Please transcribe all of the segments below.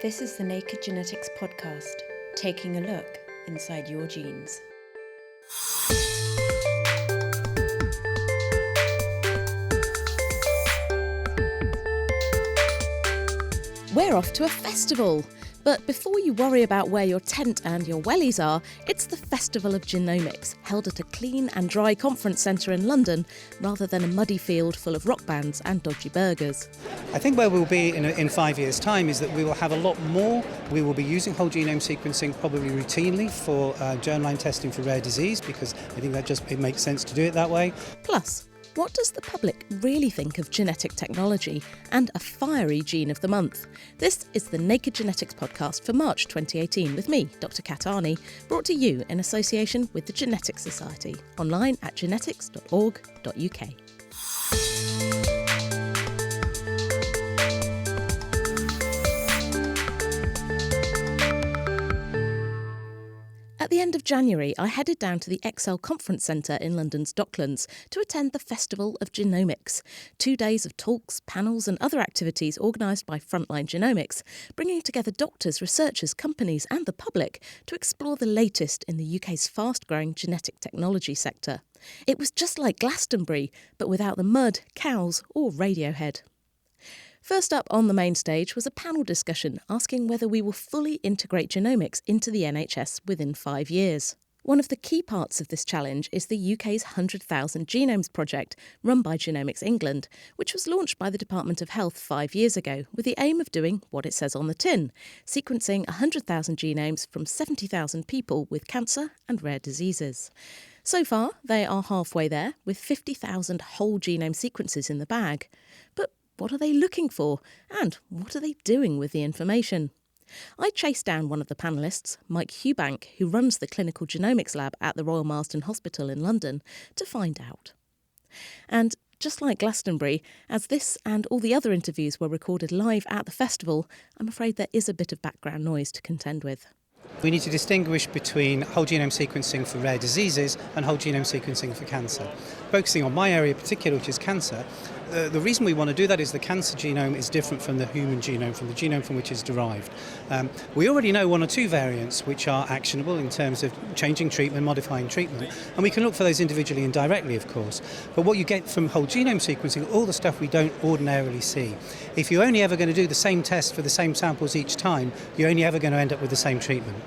This is the Naked Genetics podcast, taking a look inside your genes. We're off to a festival! But before you worry about where your tent and your wellies are, it's the Festival of Genomics, held at a clean and dry conference centre in London, rather than a muddy field full of rock bands and dodgy burgers. I think where we'll be in 5 years' time is that we will have a lot more. We will be using whole genome sequencing probably routinely for germline testing for rare disease, because I think it makes sense to do it that way. Plus, what does the public really think of genetic technology and a fiery gene of the month? This is the Naked Genetics podcast for March 2018 with me, Dr. Kat Arney, brought to you in association with the Genetics Society, online at genetics.org.uk. At the end of January, I headed down to the Excel Conference Centre in London's Docklands to attend the Festival of Genomics. 2 days of talks, panels and other activities organised by Frontline Genomics, bringing together doctors, researchers, companies and the public to explore the latest in the UK's fast-growing genetic technology sector. It was just like Glastonbury, but without the mud, cows or Radiohead. First up on the main stage was a panel discussion asking whether we will fully integrate genomics into the NHS within 5 years. One of the key parts of this challenge is the UK's 100,000 Genomes project, run by Genomics England, which was launched by the Department of Health 5 years ago with the aim of doing what it says on the tin, sequencing 100,000 genomes from 70,000 people with cancer and rare diseases. So far, they are halfway there, with 50,000 whole genome sequences in the bag. But what are they looking for? And what are they doing with the information? I chased down one of the panellists, Mike Hubank, who runs the Clinical Genomics Lab at the Royal Marsden Hospital in London, to find out. And just like Glastonbury, as this and all the other interviews were recorded live at the festival, I'm afraid there is a bit of background noise to contend with. We need to distinguish between whole genome sequencing for rare diseases and whole genome sequencing for cancer. Focusing on my area in particular, which is cancer, the reason we want to do that is the cancer genome is different from the human genome, from the genome from which it's derived. We already know one or two variants which are actionable in terms of changing treatment, modifying treatment, and we can look for those individually and directly, of course. But what you get from whole genome sequencing, all the stuff we don't ordinarily see. If you're only ever going to do the same test for the same samples each time, you're only ever going to end up with the same treatment.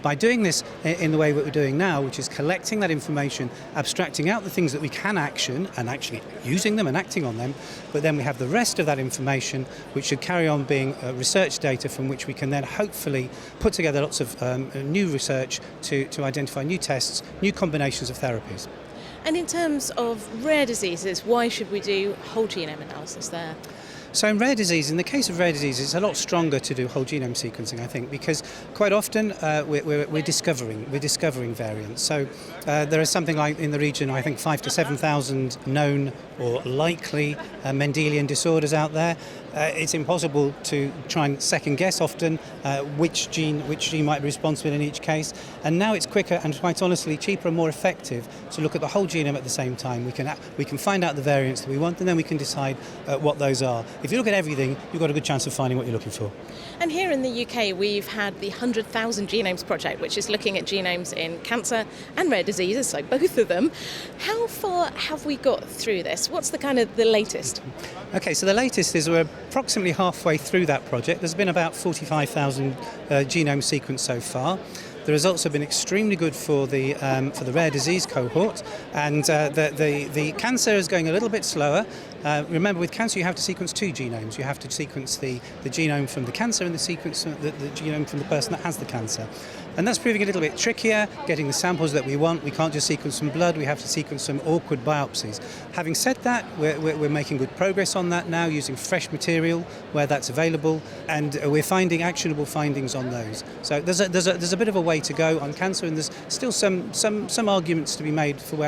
By doing this in the way that we're doing now, which is collecting that information, abstracting out the things that we can action and actually using them and acting on them, but then we have the rest of that information which should carry on being research data from which we can then hopefully put together lots of new research to identify new tests, new combinations of therapies. And in terms of rare diseases, why should we do whole genome analysis there? So in the case of rare disease, it's a lot stronger to do whole genome sequencing, I think, because quite often we're discovering variants. So there is something like in the region, I think 5,000 to 7,000 known or likely Mendelian disorders out there. It's impossible to try and second guess often which gene might be responsible in each case. And now it's quicker and quite honestly cheaper and more effective to look at the whole genome at the same time. We can find out the variants that we want, and then we can decide what those are. If you look at everything, you've got a good chance of finding what you're looking for. And here in the UK, we've had the 100,000 Genomes project, which is looking at genomes in cancer and rare diseases, so both of them. How far have we got through this? What's the latest? Okay, so the latest is we're approximately halfway through that project. There's been about 45,000 genomes sequenced so far. The results have been extremely good for the rare disease cohort, and the cancer is going a little bit slower. Remember, with cancer you have to sequence two genomes. You have to sequence the genome from the cancer and the genome from the person that has the cancer. And that's proving a little bit trickier, getting the samples that we want. We can't just sequence some blood, we have to sequence some awkward biopsies. Having said that, we're making good progress on that now, using fresh material where that's available, and we're finding actionable findings on those. So there's a bit of a way to go on cancer, and there's still some arguments to be made for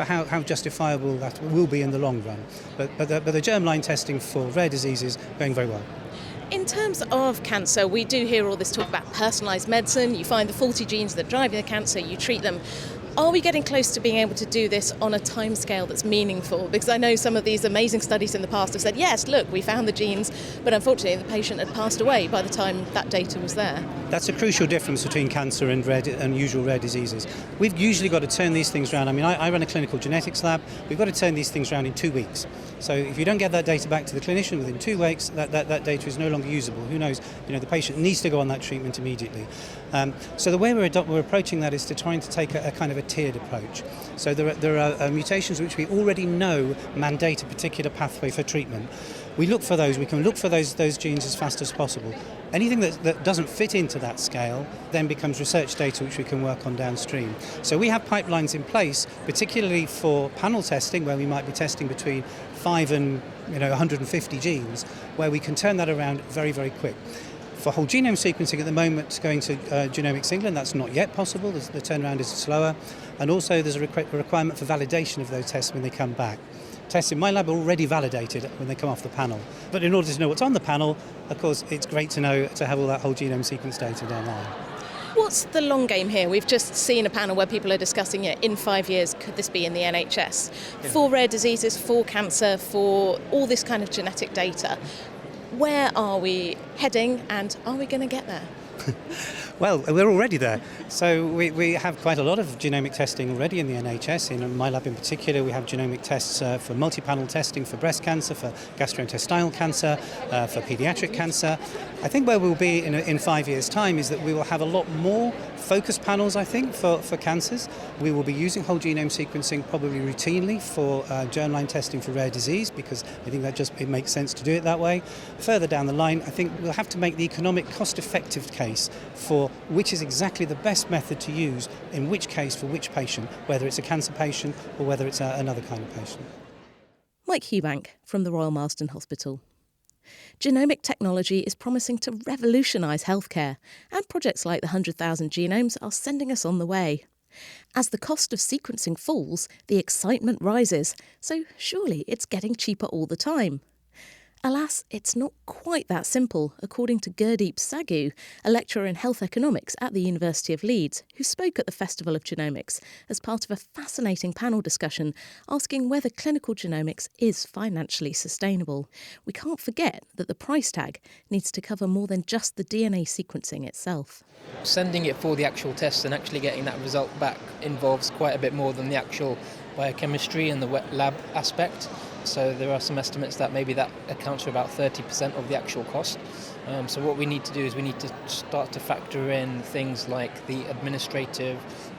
how justifiable that will be in the long run. But the germline testing for rare diseases going very well. In terms of cancer, we do hear all this talk about personalised medicine. You find the faulty genes that drive the cancer, you treat them. Are we getting close to being able to do this on a timescale that's meaningful? Because I know some of these amazing studies in the past have said, yes, look, we found the genes, but unfortunately the patient had passed away by the time that data was there. That's a crucial difference between cancer and usual rare diseases. We've usually got to turn these things around. I mean, I run a clinical genetics lab. We've got to turn these things around in 2 weeks. So if you don't get that data back to the clinician within 2 weeks, that data is no longer usable. Who knows? The patient needs to go on that treatment immediately. So the way we're approaching that is to trying to take a kind of a tiered approach. So there are mutations which we already know mandate a particular pathway for treatment. We look for those. We can look for those genes as fast as possible. Anything that doesn't fit into that scale then becomes research data which we can work on downstream. So we have pipelines in place, particularly for panel testing, where we might be testing between 5 and 150 genes, where we can turn that around very, very quick. For whole genome sequencing at the moment, going to Genomics England, that's not yet possible. The turnaround is slower. And also there's a requirement for validation of those tests when they come back. Tests in my lab are already validated when they come off the panel. But in order to know what's on the panel, of course, it's great to have all that whole genome sequence data down the line. What's the long game here? We've just seen a panel where people are discussing, in 5 years, could this be in the NHS? Yeah. For rare diseases, for cancer, for all this kind of genetic data. Where are we heading, and are we going to get there? Well, we're already there. So we have quite a lot of genomic testing already in the NHS. In my lab in particular, we have genomic tests for multi-panel testing for breast cancer, for gastrointestinal cancer, for paediatric cancer. I think where we'll be in 5 years' time is that we will have a lot more focused panels, I think, for cancers. We will be using whole genome sequencing probably routinely for germline testing for rare disease, because I think it makes sense to do it that way. Further down the line, I think we'll have to make the economic cost-effective case for which is exactly the best method to use in which case for which patient, whether it's a cancer patient or whether it's another kind of patient. Mike Hubank from the Royal Marsden Hospital. Genomic technology is promising to revolutionise healthcare, and projects like the 100,000 genomes are sending us on the way. As the cost of sequencing falls, the excitement rises, so surely it's getting cheaper all the time. Alas, it's not quite that simple, according to Gurdeep Sagu, a lecturer in health economics at the University of Leeds, who spoke at the Festival of Genomics as part of a fascinating panel discussion asking whether clinical genomics is financially sustainable. We can't forget that the price tag needs to cover more than just the DNA sequencing itself. Sending it for the actual test and actually getting that result back involves quite a bit more than the actual biochemistry and the wet lab aspect. So there are some estimates that maybe that accounts for about 30% of the actual cost. So what we need to do is we need to start to factor in things like the administrative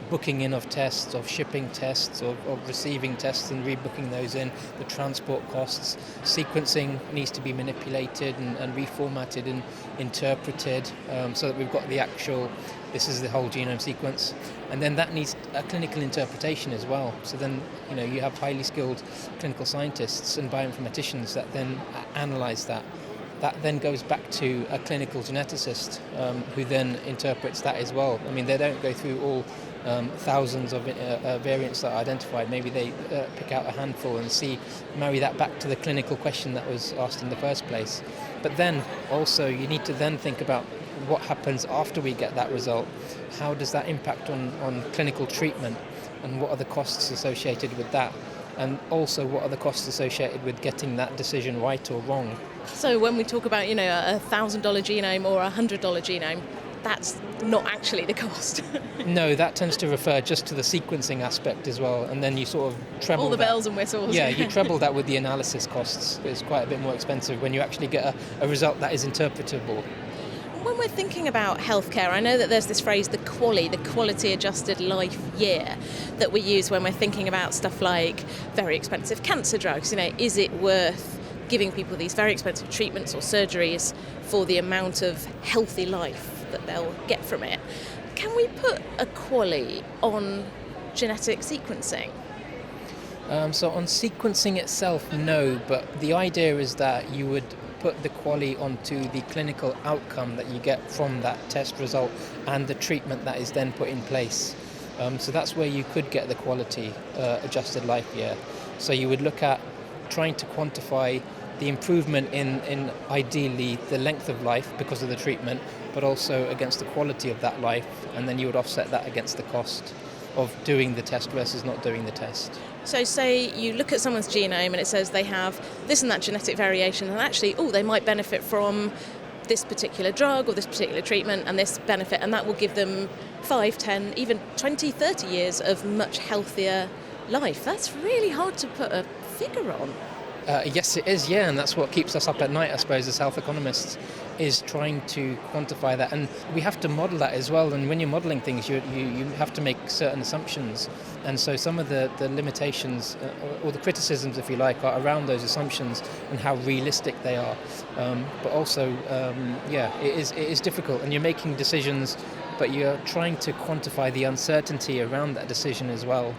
booking in of tests, of shipping tests, of receiving tests and rebooking those in, the transport costs. Sequencing needs to be manipulated and reformatted and interpreted so that we've got the actual, this is the whole genome sequence. And then that needs a clinical interpretation as well. So then, you have highly skilled clinical scientists and bioinformaticians that then analyse that. That then goes back to a clinical geneticist who then interprets that as well. I mean, they don't go through all thousands of variants that are identified. Maybe they pick out a handful and marry that back to the clinical question that was asked in the first place. But then also you need to then think about what happens after we get that result. How does that impact on clinical treatment, and what are the costs associated with that? And also, what are the costs associated with getting that decision right or wrong? So when we talk about, a $1,000 genome or a $100 genome, that's not actually the cost. No, that tends to refer just to the sequencing aspect as well, and then you sort of treble all the that. Bells and whistles. Yeah, you treble that with the analysis costs. It's quite a bit more expensive when you actually get a result that is interpretable. When we're thinking about healthcare, I know that there's this phrase, the quality adjusted life year, that we use when we're thinking about stuff like very expensive cancer drugs. Is it worth giving people these very expensive treatments or surgeries for the amount of healthy life that they'll get from it? Can we put a QALY on genetic sequencing? So on sequencing itself, no, but the idea is that you would put the QALY onto the clinical outcome that you get from that test result and the treatment that is then put in place. So that's where you could get the quality adjusted life year. So you would look at trying to quantify the improvement in ideally the length of life because of the treatment, but also against the quality of that life, and then you would offset that against the cost. of doing the test versus not doing the test. So say you look at someone's genome and it says they have this and that genetic variation, and actually, they might benefit from this particular drug or this particular treatment and this benefit, and that will give them 5, 10, even 20, 30 years of much healthier life. That's really hard to put a figure on. Yes, it is, yeah, and that's what keeps us up at night, I suppose, as health economists, is trying to quantify that. And we have to model that as well, and when you're modelling things, you have to make certain assumptions. And so some of the limitations, or the criticisms, if you like, are around those assumptions and how realistic they are. But also, it is difficult, and you're making decisions, but you're trying to quantify the uncertainty around that decision as well.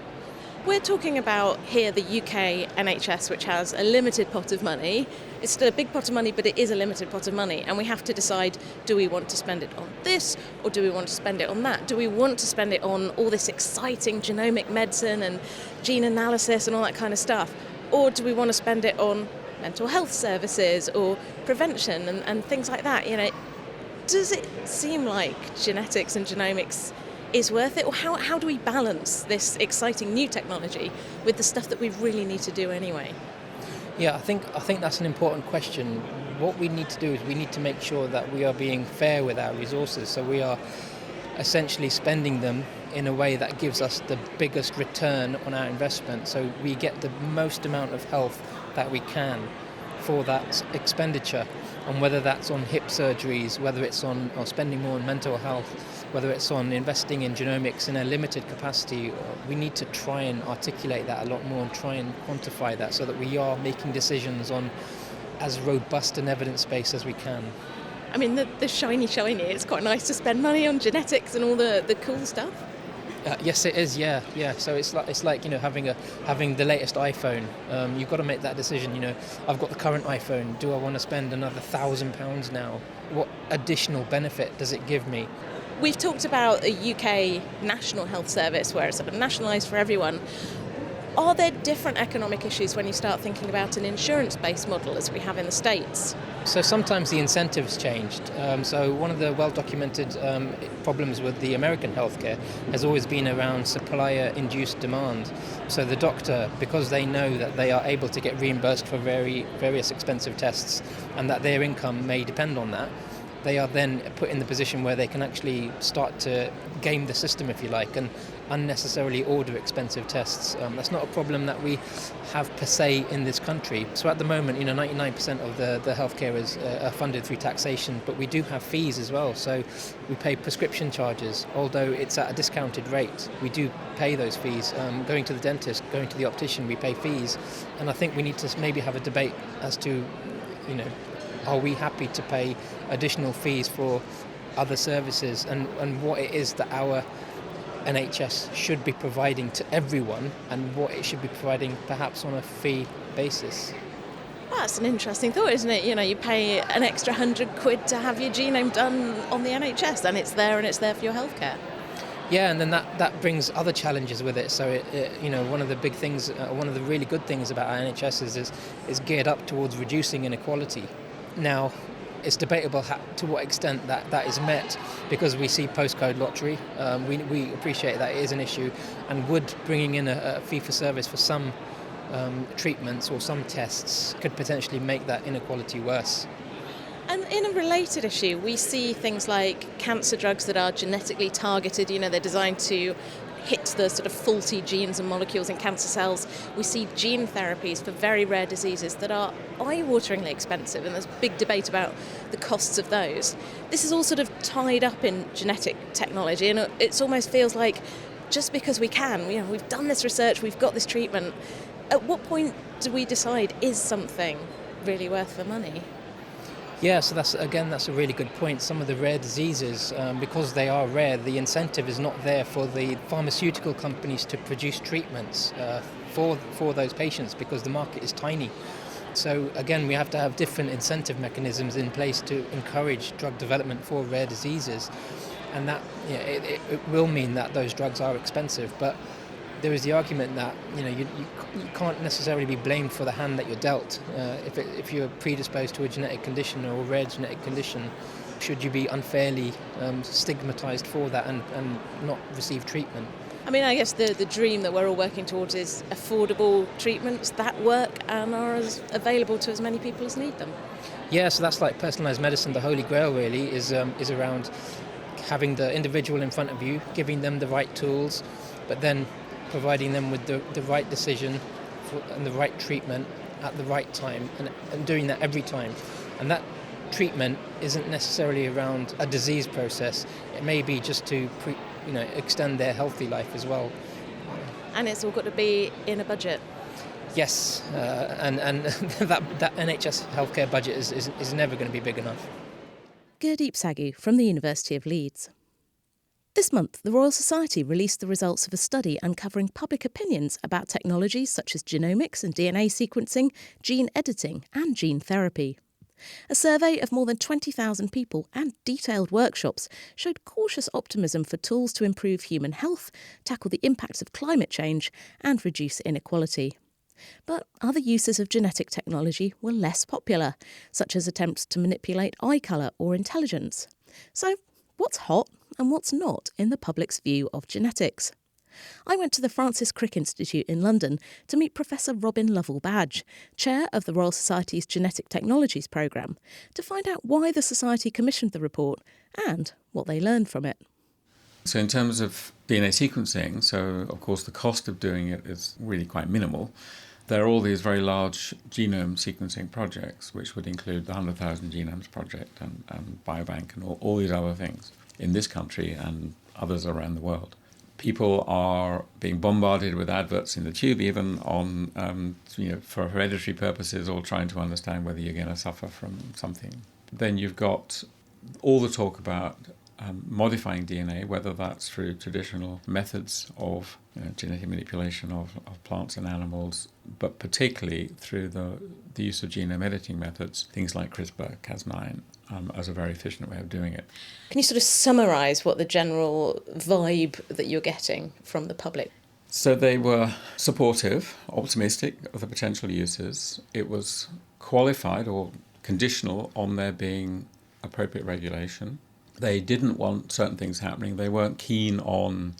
We're talking about here the UK NHS, which has a limited pot of money. It's still a big pot of money, but it is a limited pot of money. And we have to decide, do we want to spend it on this or do we want to spend it on that? Do we want to spend it on all this exciting genomic medicine and gene analysis and all that kind of stuff? Or do we want to spend it on mental health services or prevention and things like that? Does it seem like genetics and genomics is worth it, or how do we balance this exciting new technology with the stuff that we really need to do anyway? Yeah, I think that's an important question. What we need to do is we need to make sure that we are being fair with our resources, so we are essentially spending them in a way that gives us the biggest return on our investment, so we get the most amount of health that we can for that expenditure. And whether that's on hip surgeries, whether it's on spending more on mental health, whether it's on investing in genomics in a limited capacity, we need to try and articulate that a lot more and try and quantify that so that we are making decisions on as robust an evidence base as we can. I mean, the shiny, it's quite nice to spend money on genetics and all the cool stuff. Yes, it is. Yeah. So it's like having the latest iPhone. You've got to make that decision. I've got the current iPhone. Do I want to spend another £1,000 now? What additional benefit does it give me? We've talked about a UK national health service where it's sort of nationalised for everyone. Are there different economic issues when you start thinking about an insurance-based model as we have in the States? So sometimes the incentives changed. So one of the well-documented problems with the American healthcare has always been around supplier-induced demand. So the doctor, because they know that they are able to get reimbursed for various expensive tests and that their income may depend on that, they are then put in the position where they can actually start to game the system, if you like, and unnecessarily order expensive tests. That's not a problem that we have per se in this country. So at the moment, 99% of the healthcare is funded through taxation, but we do have fees as well. So we pay prescription charges, although it's at a discounted rate. We do pay those fees. Going to the dentist, going to the optician, we pay fees. And I think we need to maybe have a debate as to, are we happy to pay additional fees for other services and what it is that our NHS should be providing to everyone and what it should be providing perhaps on a fee basis. Well, that's an interesting thought, isn't it? You pay an extra £100 to have your genome done on the NHS and it's there for your healthcare. Yeah, and then that brings other challenges with it. So one of the big things, one of the really good things about our NHS is geared up towards reducing inequality. Now, it's debatable to what extent that is met, because we see postcode lottery. We appreciate that it is an issue, and would bringing in a fee for service for some treatments or some tests could potentially make that inequality worse. And in a related issue, we see things like cancer drugs that are genetically targeted. They're designed to hit the sort of faulty genes and molecules in cancer cells. We see gene therapies for very rare diseases that are eye-wateringly expensive, and there's big debate about the costs of those. This is all sort of tied up in genetic technology, and it almost feels like just because we can, we've done this research, we've got this treatment, at what point do we decide, is something really worth the money? Yeah, so that's a really good point. Some of the rare diseases, because they are rare, the incentive is not there for the pharmaceutical companies to produce treatments for those patients, because the market is tiny. So again, we have to have different incentive mechanisms in place to encourage drug development for rare diseases, and that it will mean that those drugs are expensive. But there is the argument that you can't necessarily be blamed for the hand that you're dealt. If you're predisposed to a genetic condition or a rare genetic condition, should you be unfairly stigmatized for that and not receive treatment? I mean, I guess the dream that we're all working towards is affordable treatments that work and are available to as many people as need them. Yeah, so that's like personalised medicine. The holy grail really is around having the individual in front of you, giving them the right tools, but then providing them with the right decision and the right treatment at the right time, and doing that every time. And that treatment isn't necessarily around a disease process. It may be just to extend their healthy life as well. And it's all got to be in a budget. Yes, and that NHS healthcare budget is never going to be big enough. Gurdeep Sagu from the University of Leeds. This month, the Royal Society released the results of a study uncovering public opinions about technologies such as genomics and DNA sequencing, gene editing and gene therapy. A survey of more than 20,000 people and detailed workshops showed cautious optimism for tools to improve human health, tackle the impacts of climate change and reduce inequality. But other uses of genetic technology were less popular, such as attempts to manipulate eye colour or intelligence. So, what's hot and what's not in the public's view of genetics? I went to the Francis Crick Institute in London to meet Professor Robin Lovell-Badge, Chair of the Royal Society's Genetic Technologies programme, to find out why the Society commissioned the report and what they learned from it. So in terms of DNA sequencing, so of course the cost of doing it is really quite minimal. There are all these very large genome sequencing projects, which would include the 100,000 Genomes Project and Biobank and all these other things in this country and others around the world. People are being bombarded with adverts in the tube, even on, for hereditary purposes, or trying to understand whether you're going to suffer from something. Then you've got all the talk about modifying DNA, whether that's through traditional methods of genetic manipulation of plants and animals, but particularly through the use of genome editing methods, things like CRISPR-Cas9, as a very efficient way of doing it. Can you sort of summarise what the general vibe that you're getting from the public? So they were supportive, optimistic of the potential uses. It was qualified or conditional on there being appropriate regulation. They didn't want certain things happening. They weren't keen on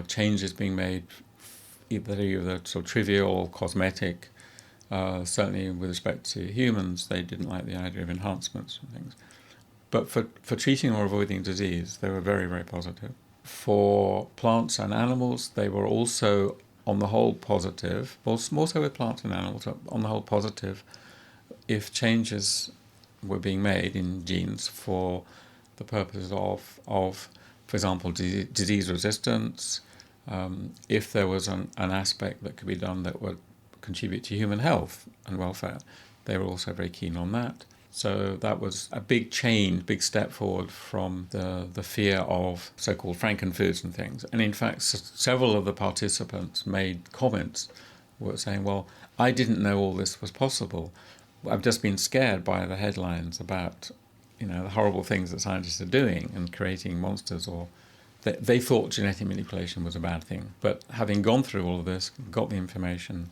changes being made, either sort of trivial or cosmetic. Certainly with respect to humans, they didn't like the idea of enhancements and things. But for treating or avoiding disease, they were very, very positive. For plants and animals, they were also, on the whole, positive. Well, more so with plants and animals, on the whole, positive if changes were being made in genes for the purposes of for example, disease resistance, if there was an aspect that could be done that would contribute to human health and welfare. They were also very keen on that. So that was a big change, big step forward from the fear of so-called frankenfoods and things. And in fact, several of the participants made comments were saying, well, I didn't know all this was possible. I've just been scared by the headlines about the horrible things that scientists are doing and creating monsters, or they thought genetic manipulation was a bad thing. But having gone through all of this, got the information,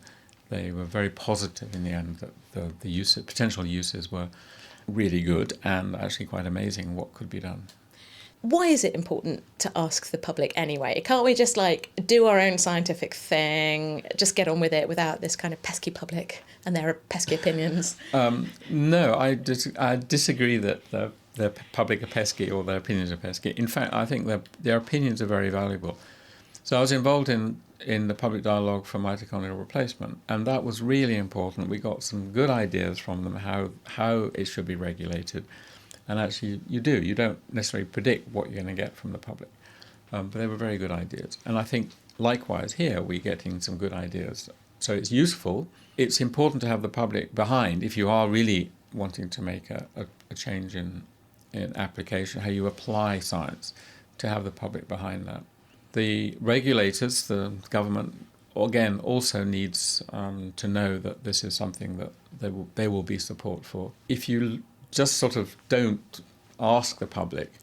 they were very positive in the end that the potential uses were really good and actually quite amazing what could be done. Why is it important to ask the public anyway? Can't we just do our own scientific thing, just get on with it without this kind of pesky public and their pesky opinions? No, I disagree that the public are pesky or their opinions are pesky. In fact, I think their opinions are very valuable. So I was involved in the public dialogue for mitochondrial replacement, and that was really important. We got some good ideas from them how it should be regulated. And actually, you don't necessarily predict what you're going to get from the public. But they were very good ideas. And I think, likewise, here, we're getting some good ideas. So it's useful. It's important to have the public behind if you are really wanting to make a change in application, how you apply science, to have the public behind that. The regulators, the government, again, also needs to know that this is something that there will be support for. If you just sort of don't ask the public,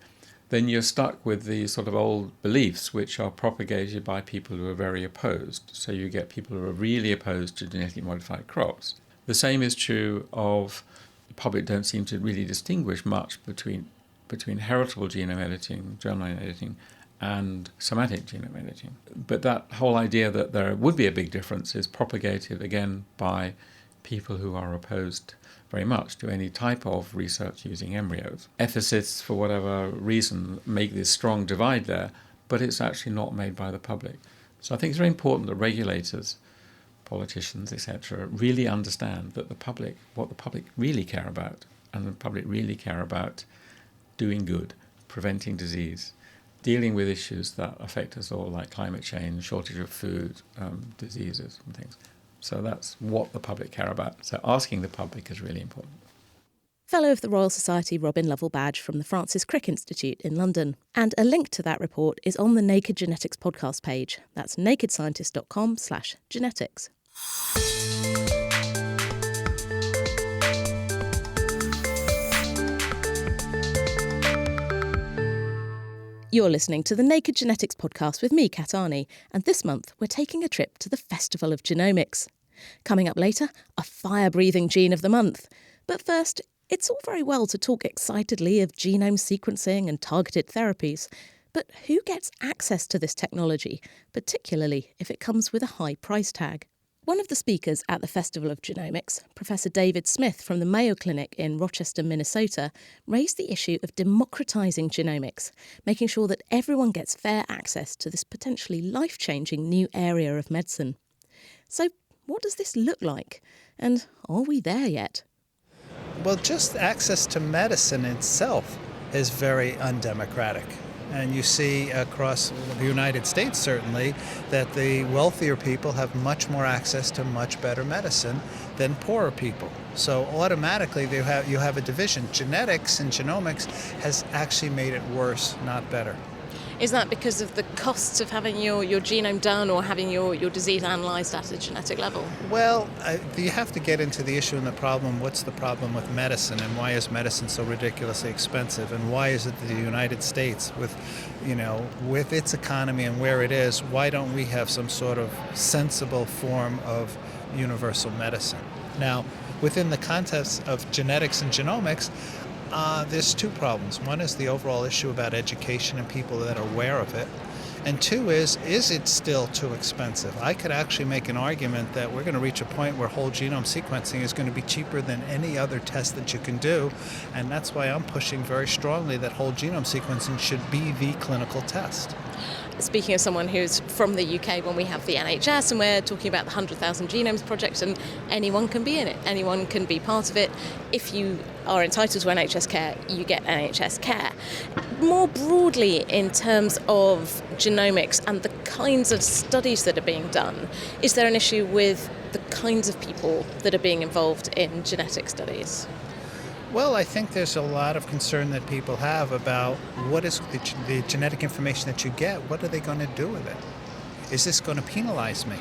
then you're stuck with these sort of old beliefs which are propagated by people who are very opposed. So you get people who are really opposed to genetically modified crops. The same is true of the public don't seem to really distinguish much between heritable genome editing, germline editing, and somatic genome editing. But that whole idea that there would be a big difference is propagated again by people who are opposed very much to any type of research using embryos. Ethicists, for whatever reason, make this strong divide there, but it's actually not made by the public. So I think it's very important that regulators, politicians, etc., really understand that what the public really care about, and the public really care about doing good, preventing disease, dealing with issues that affect us all, like climate change, shortage of food, diseases and things. So that's what the public care about. So asking the public is really important. Fellow of the Royal Society Robin Lovell Badge from the Francis Crick Institute in London. And a link to that report is on the Naked Genetics podcast page. That's nakedscientist.com/genetics. You're listening to the Naked Genetics podcast with me, Kat Arney, and this month we're taking a trip to the Festival of Genomics. Coming up later, a fire-breathing gene of the month. But first, it's all very well to talk excitedly of genome sequencing and targeted therapies, but who gets access to this technology, particularly if it comes with a high price tag? One of the speakers at the Festival of Genomics, Professor David Smith from the Mayo Clinic in Rochester, Minnesota, raised the issue of democratising genomics, making sure that everyone gets fair access to this potentially life-changing new area of medicine. So, what does this look like? And are we there yet? Well, just access to medicine itself is very undemocratic. And you see across the United States, certainly, that the wealthier people have much more access to much better medicine than poorer people. So automatically you have a division. Genetics and genomics has actually made it worse, not better. Is that because of the costs of having your genome done or having your disease analysed at a genetic level? Well, you have to get into the issue and the problem. What's the problem with medicine, and why is medicine so ridiculously expensive? And why is it that the United States, with its economy and where it is, why don't we have some sort of sensible form of universal medicine? Now, within the context of genetics and genomics, there's two problems. One is the overall issue about education and people that are aware of it. And two is it still too expensive? I could actually make an argument that we're going to reach a point where whole genome sequencing is going to be cheaper than any other test that you can do. And that's why I'm pushing very strongly that whole genome sequencing should be the clinical test. Speaking of someone who's from the UK, when we have the NHS and we're talking about the 100,000 Genomes Project, and anyone can be in it, anyone can be part of it. If you are entitled to NHS care, you get NHS care. More broadly, in terms of genomics and the kinds of studies that are being done, is there an issue with the kinds of people that are being involved in genetic studies? Well, I think there's a lot of concern that people have about what is the genetic information that you get. What are they going to do with it? Is this going to penalize me?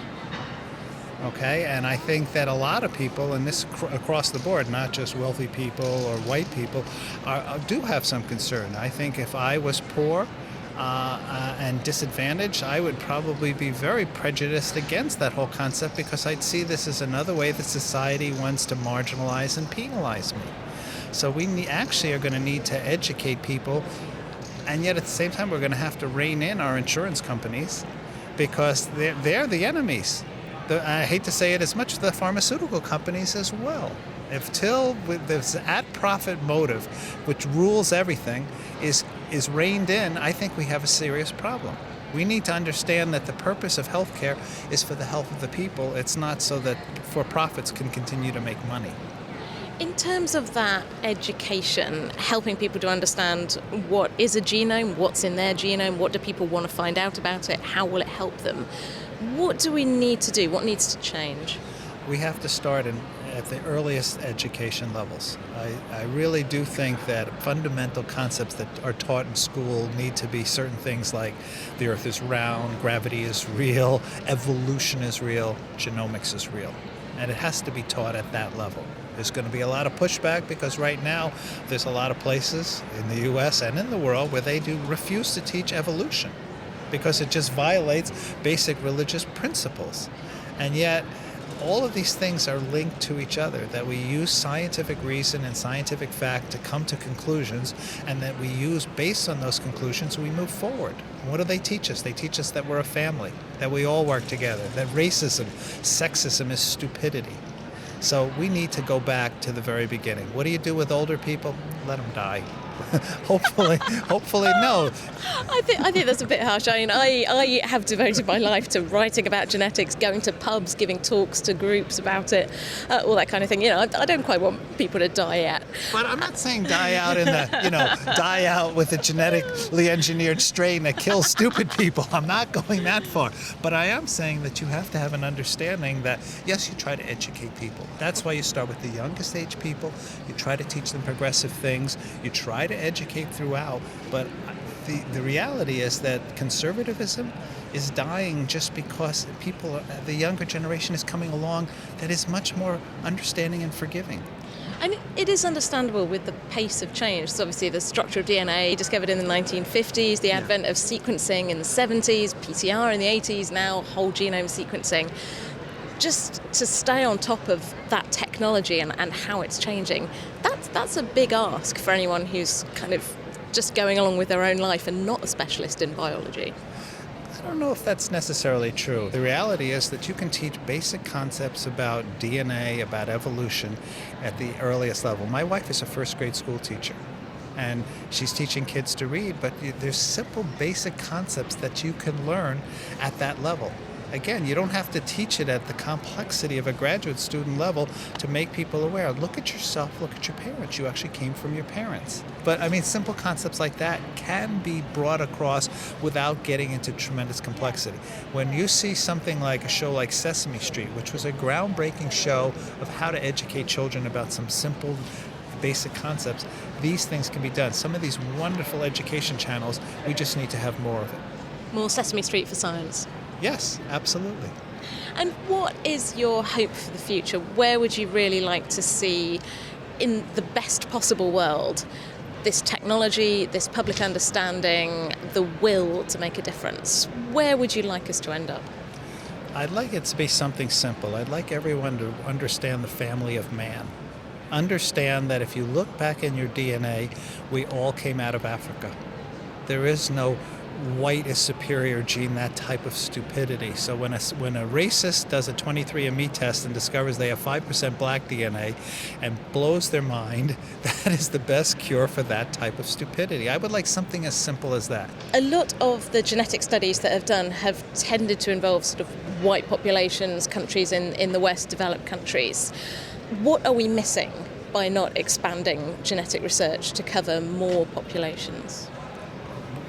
Okay, and I think that a lot of people, and this across the board, not just wealthy people or white people, do have some concern. I think if I was poor and disadvantaged, I would probably be very prejudiced against that whole concept, because I'd see this as another way that society wants to marginalize and penalize me. So we actually are going to need to educate people, and yet at the same time we're going to have to rein in our insurance companies, because they're the enemies. I hate to say it as much, the pharmaceutical companies as well. Till this at-profit motive, which rules everything, is reined in, I think we have a serious problem. We need to understand that the purpose of healthcare is for the health of the people. It's not so that for-profits can continue to make money. In terms of that education, helping people to understand what is a genome, what's in their genome, what do people want to find out about it, how will it help them, what do we need to do? What needs to change? We have to start at the earliest education levels. I really do think that fundamental concepts that are taught in school need to be certain things like the earth is round, gravity is real, evolution is real, genomics is real. And it has to be taught at that level. There's going to be a lot of pushback, because right now there's a lot of places in the U.S. and in the world where they do refuse to teach evolution because it just violates basic religious principles. And yet all of these things are linked to each other, that we use scientific reason and scientific fact to come to conclusions, and that we use, based on those conclusions, we move forward. What do they teach us? They teach us that we're a family, that we all work together, that racism, sexism is stupidity. So we need to go back to the very beginning. What do you do with older people? Let them die. hopefully no. I think that's a bit harsh. I mean, I have devoted my life to writing about genetics, going to pubs, giving talks to groups about it, all that kind of thing. I don't quite want people to die yet. But I'm not saying die out in the, die out with a genetically engineered strain that kills stupid people. I'm not going that far. But I am saying that you have to have an understanding that, yes, you try to educate people. That's why you start with the youngest age people. You try to teach them progressive things. You try to educate throughout, but the reality is that conservatism is dying just because the younger generation is coming along that is much more understanding and forgiving. And it is understandable with the pace of change. So obviously the structure of DNA discovered in the 1950s, the advent of sequencing in the 70s, PCR in the 80s, now whole genome sequencing. Just to stay on top of that technology and how it's changing, that's a big ask for anyone who's kind of just going along with their own life and not a specialist in biology. I don't know if that's necessarily true. The reality is that you can teach basic concepts about DNA, about evolution at the earliest level. My wife is a first grade school teacher, and she's teaching kids to read, but there's simple basic concepts that you can learn at that level. Again, you don't have to teach it at the complexity of a graduate student level to make people aware. Look at yourself, look at your parents. You actually came from your parents. But I mean, simple concepts like that can be brought across without getting into tremendous complexity. When you see something like a show like Sesame Street, which was a groundbreaking show of how to educate children about some simple basic concepts, these things can be done. Some of these wonderful education channels, we just need to have more of it. More Sesame Street for science. Yes, absolutely. And what is your hope for the future? Where would you really like to see, in the best possible world, this technology, this public understanding, the will to make a difference? Where would you like us to end up? I'd like it to be something simple. I'd like everyone to understand the family of man. Understand that if you look back in your DNA, we all came out of Africa. There is no white is superior gene, that type of stupidity. So when a racist does a 23andMe test and discovers they have 5% black DNA and blows their mind, that is the best cure for that type of stupidity. I would like something as simple as that. A lot of the genetic studies that have done have tended to involve sort of white populations, countries in the West, developed countries. What are we missing by not expanding genetic research to cover more populations?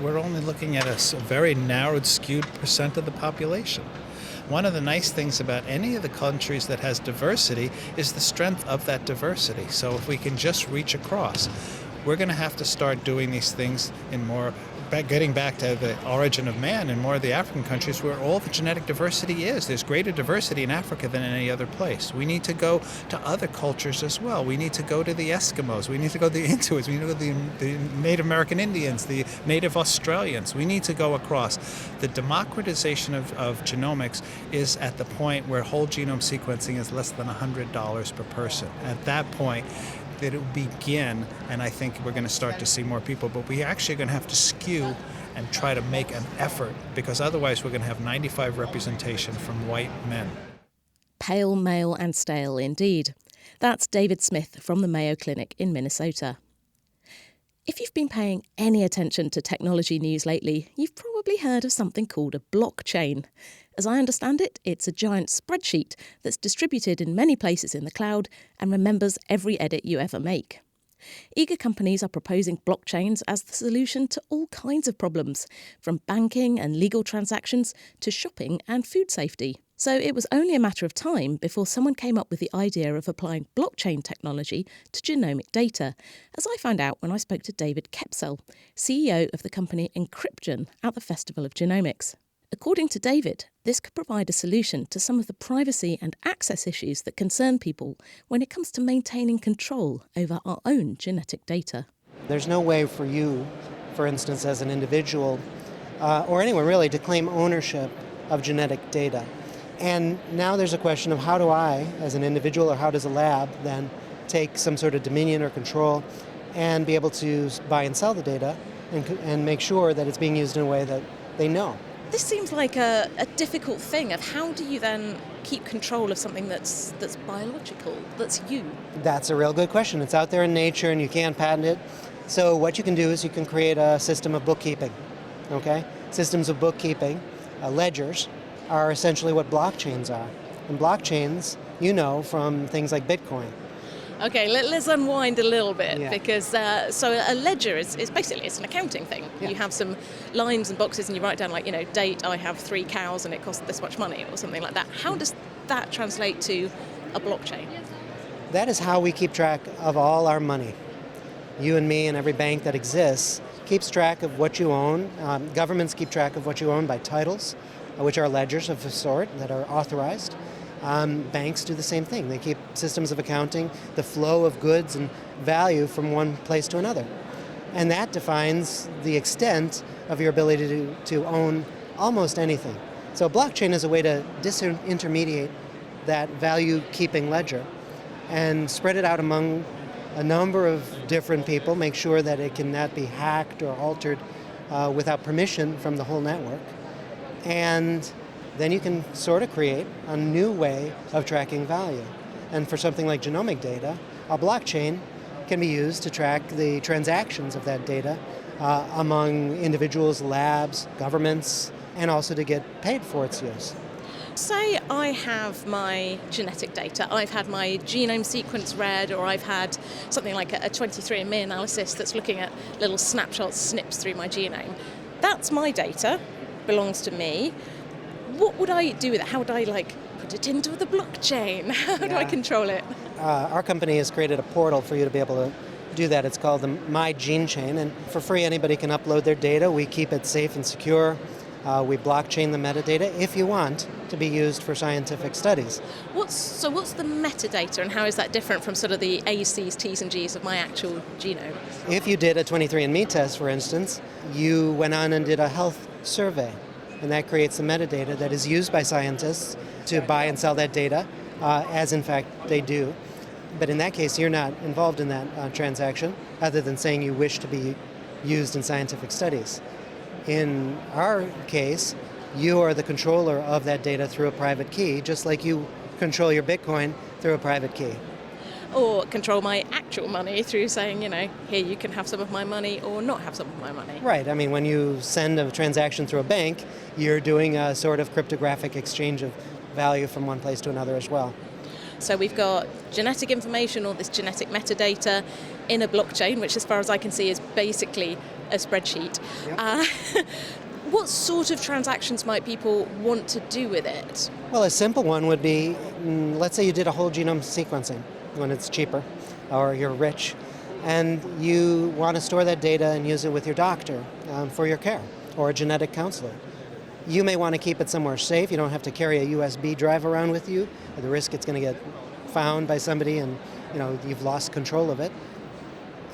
We're only looking at a very narrowed, skewed percent of the population. One of the nice things about any of the countries that has diversity is the strength of that diversity. So if we can just reach across, we're going to have to start doing these things in more, getting back to the origin of man in more of the African countries where all the genetic diversity is. There's greater diversity in Africa than in any other place. We need to go to other cultures as well. We need to go to the Eskimos. We need to go to the Inuits. We need to go to the Native American Indians, the Native Australians. We need to go across. The democratization of genomics is at the point where whole genome sequencing is less than $100 per person. At that point, that it will begin, and I think we're going to start to see more people, but we actually are going to have to skew and try to make an effort, because otherwise we're going to have 95 representation from white men. Pale, male and stale indeed. That's David Smith from the Mayo Clinic in Minnesota. If you've been paying any attention to technology news lately, you've probably heard of something called a blockchain. As I understand it, it's a giant spreadsheet that's distributed in many places in the cloud and remembers every edit you ever make. Eager companies are proposing blockchains as the solution to all kinds of problems, from banking and legal transactions to shopping and food safety. So it was only a matter of time before someone came up with the idea of applying blockchain technology to genomic data, as I found out when I spoke to David Kepsell, CEO of the company Encryption at the Festival of Genomics. According to David, this could provide a solution to some of the privacy and access issues that concern people when it comes to maintaining control over our own genetic data. There's no way for you, for instance, as an individual, or anyone really, to claim ownership of genetic data. And now there's a question of how do I, as an individual, or how does a lab then take some sort of dominion or control and be able to buy and sell the data and make sure that it's being used in a way that they know. This seems like a difficult thing of how do you then keep control of something that's biological, that's you? That's a real good question. It's out there in nature and you can't patent it. So what you can do is you can create a system of bookkeeping, okay? Systems of bookkeeping, ledgers, are essentially what blockchains are. And blockchains, you know, from things like Bitcoin. Okay, let's unwind a little bit, Yeah. because so a ledger is basically it's an accounting thing. Yeah. You have some lines and boxes and you write down like, date, I have 3 cows and it cost this much money or something like that. How does that translate to a blockchain? That is how we keep track of all our money. You and me and every bank that exists keeps track of what you own. Governments keep track of what you own by titles, which are ledgers of a sort that are authorized. Banks do the same thing. They keep systems of accounting, the flow of goods and value from one place to another. And that defines the extent of your ability to own almost anything. So blockchain is a way to disintermediate that value-keeping ledger and spread it out among a number of different people, make sure that it cannot be hacked or altered without permission from the whole network. And then you can sort of create a new way of tracking value. And for something like genomic data, a blockchain can be used to track the transactions of that data among individuals, labs, governments, and also to get paid for its use. Say I have my genetic data, I've had my genome sequence read, or I've had something like a 23andMe analysis that's looking at little snapshots, snips through my genome. That's my data, belongs to me. What would I do with it? How would I put it into the blockchain? How do I control it? Our company has created a portal for you to be able to do that. It's called the My Gene Chain, and for free anybody can upload their data. We keep it safe and secure. We blockchain the metadata if you want to be used for scientific studies. What's the metadata, and how is that different from sort of the A's, C's, T's and G's of my actual genome? If you did a 23andMe test, for instance, you went on and did a health survey, and that creates the metadata that is used by scientists to buy and sell that data, as in fact they do. But in that case, you're not involved in that transaction, other than saying you wish to be used in scientific studies. In our case, you are the controller of that data through a private key, just like you control your Bitcoin through a private key. Or control my actual money through saying, here you can have some of my money or not have some of my money. Right. I mean, when you send a transaction through a bank, you're doing a sort of cryptographic exchange of value from one place to another as well. So we've got genetic information, or this genetic metadata, in a blockchain, which as far as I can see is basically a spreadsheet. Yep. What sort of transactions might people want to do with it? Well, a simple one would be, let's say you did a whole genome sequencing when it's cheaper, or you're rich, and you want to store that data and use it with your doctor for your care, or a genetic counselor. You may want to keep it somewhere safe. You don't have to carry a USB drive around with you, at the risk it's going to get found by somebody and you've lost control of it.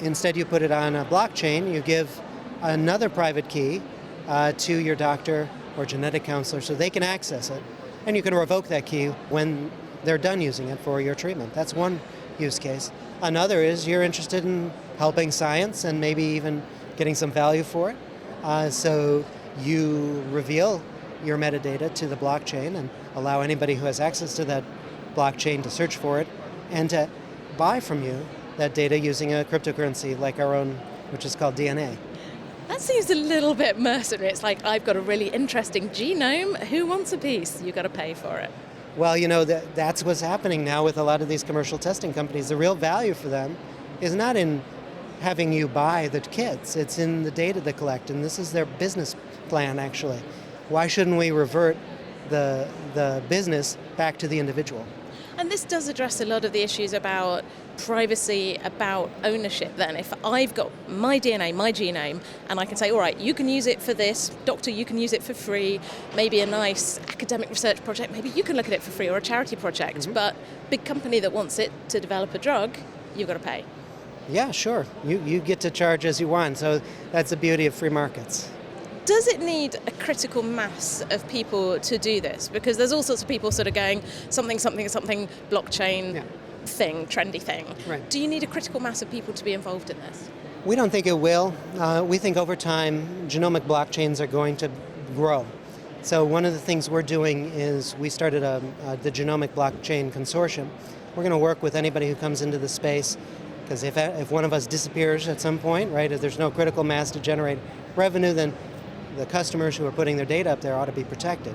Instead, you put it on a blockchain. You give another private key to your doctor or genetic counselor so they can access it, and you can revoke that key when they're done using it for your treatment. That's one use case. Another is you're interested in helping science and maybe even getting some value for it. So you reveal your metadata to the blockchain and allow anybody who has access to that blockchain to search for it and to buy from you that data using a cryptocurrency like our own, which is called DNA. That seems a little bit mercenary. It's like, I've got a really interesting genome. Who wants a piece? You've got to pay for it. Well, that's what's happening now with a lot of these commercial testing companies. The real value for them is not in having you buy the kits. It's in the data they collect, and this is their business plan, actually. Why shouldn't we revert the business back to the individual? And this does address a lot of the issues about privacy, about ownership then. If I've got my DNA, my genome, and I can say, all right, you can use it for this, doctor, you can use it for free, maybe a nice academic research project, maybe you can look at it for free, or a charity project, but big company that wants it to develop a drug, you've got to pay. Yeah, sure. You get to charge as you want, so that's the beauty of free markets. Does it need a critical mass of people to do this? Because there's all sorts of people sort of going something blockchain thing, trendy thing. Right. Do you need a critical mass of people to be involved in this? We don't think it will. We think over time genomic blockchains are going to grow. So one of the things we're doing is we started the Genomic Blockchain Consortium. We're going to work with anybody who comes into the space, because if one of us disappears at some point, right, if there's no critical mass to generate revenue, then the customers who are putting their data up there ought to be protected.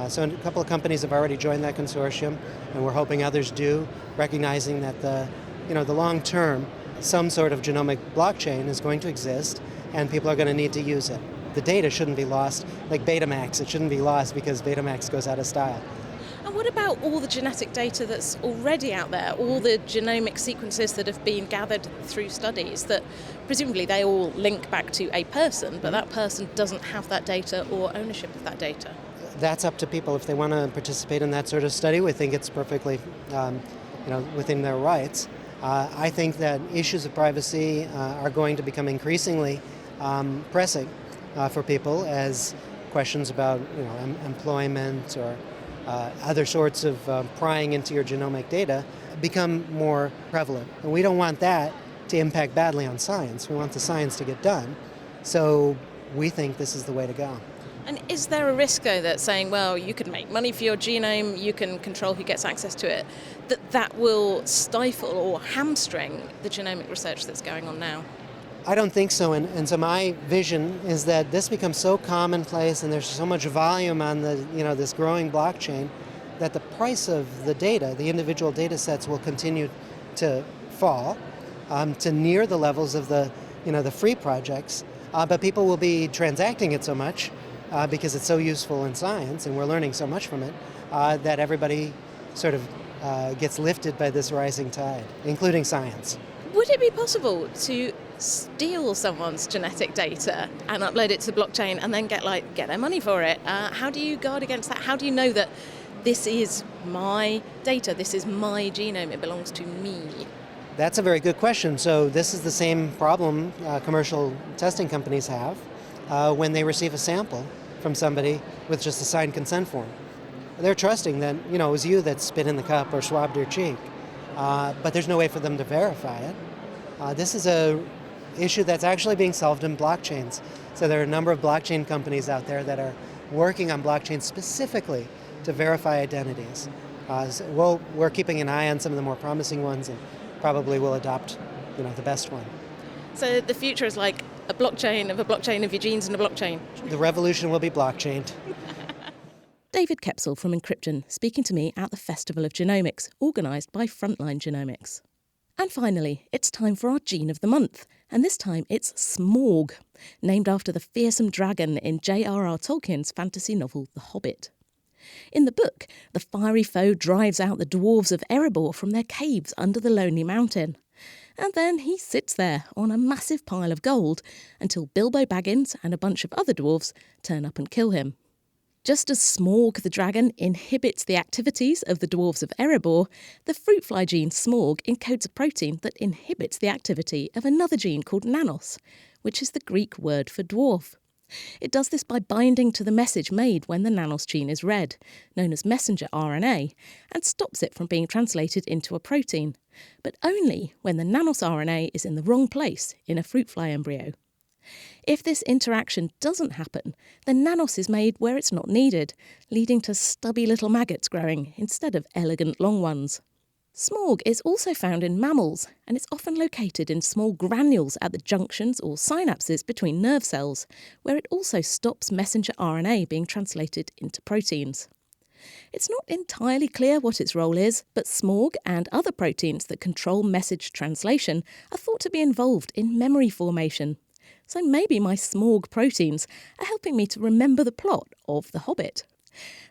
So a couple of companies have already joined that consortium, and we're hoping others do, recognizing that the long term, some sort of genomic blockchain is going to exist, and people are going to need to use it. The data shouldn't be lost, like Betamax. It shouldn't be lost because Betamax goes out of style. And what about all the genetic data that's already out there, all the genomic sequences that have been gathered through studies that presumably they all link back to a person, but that person doesn't have that data or ownership of that data? That's up to people if they want to participate in that sort of study. We think it's perfectly within their rights. I think that issues of privacy are going to become increasingly pressing for people as questions about employment or other sorts of prying into your genomic data become more prevalent. And we don't want that to impact badly on science. We want the science to get done. So we think this is the way to go. And is there a risk, though, that saying, well, you can make money for your genome, you can control who gets access to it, that will stifle or hamstring the genomic research that's going on now? I don't think so, and so my vision is that this becomes so commonplace and there's so much volume on this growing blockchain that the price of the data, the individual data sets, will continue to fall to near the levels of the free projects, but people will be transacting it so much because it's so useful in science and we're learning so much from it that everybody sort of gets lifted by this rising tide, including science. Would it be possible to steal someone's genetic data and upload it to the blockchain and then get their money for it? How do you guard against that? How do you know that this is my data, this is my genome, it belongs to me? That's a very good question. So this is the same problem commercial testing companies have when they receive a sample from somebody with just a signed consent form. They're trusting that it was you that spit in the cup or swabbed your cheek, but there's no way for them to verify it. This is a issue that's actually being solved in blockchains. So there are a number of blockchain companies out there that are working on blockchains specifically to verify identities. We're keeping an eye on some of the more promising ones and probably will adopt the best one. So the future is like a blockchain of your genes in a blockchain. The revolution will be blockchained. David Kepsel from Encryption speaking to me at the Festival of Genomics, organised by Frontline Genomics. And finally, it's time for our Gene of the Month, and this time it's Smaug, named after the fearsome dragon in J.R.R. Tolkien's fantasy novel The Hobbit. In the book, the fiery foe drives out the dwarves of Erebor from their caves under the Lonely Mountain. And then he sits there on a massive pile of gold until Bilbo Baggins and a bunch of other dwarves turn up and kill him. Just as Smaug the dragon inhibits the activities of the dwarves of Erebor, the fruit fly gene Smaug encodes a protein that inhibits the activity of another gene called nanos, which is the Greek word for dwarf. It does this by binding to the message made when the nanos gene is read, known as messenger RNA, and stops it from being translated into a protein, but only when the nanos RNA is in the wrong place in a fruit fly embryo. If this interaction doesn't happen, then nanos is made where it's not needed, leading to stubby little maggots growing instead of elegant long ones. Smaug is also found in mammals, and it's often located in small granules at the junctions or synapses between nerve cells, where it also stops messenger RNA being translated into proteins. It's not entirely clear what its role is, but Smaug and other proteins that control message translation are thought to be involved in memory formation. So maybe my Smaug proteins are helping me to remember the plot of The Hobbit.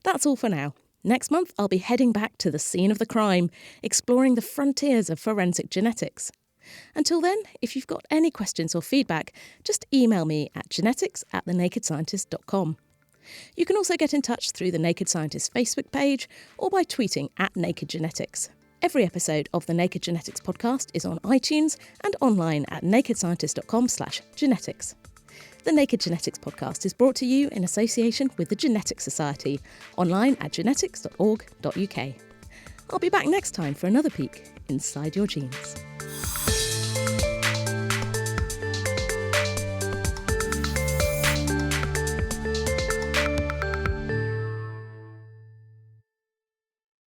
That's all for now. Next month, I'll be heading back to the scene of the crime, exploring the frontiers of forensic genetics. Until then, if you've got any questions or feedback, just email me at genetics@thenakedscientist.com. You can also get in touch through the Naked Scientist Facebook page or by tweeting @NakedGenetics. Every episode of the Naked Genetics podcast is on iTunes and online at nakedscientist.com/genetics. The Naked Genetics podcast is brought to you in association with the Genetics Society, online at genetics.org.uk. I'll be back next time for another peek inside your genes.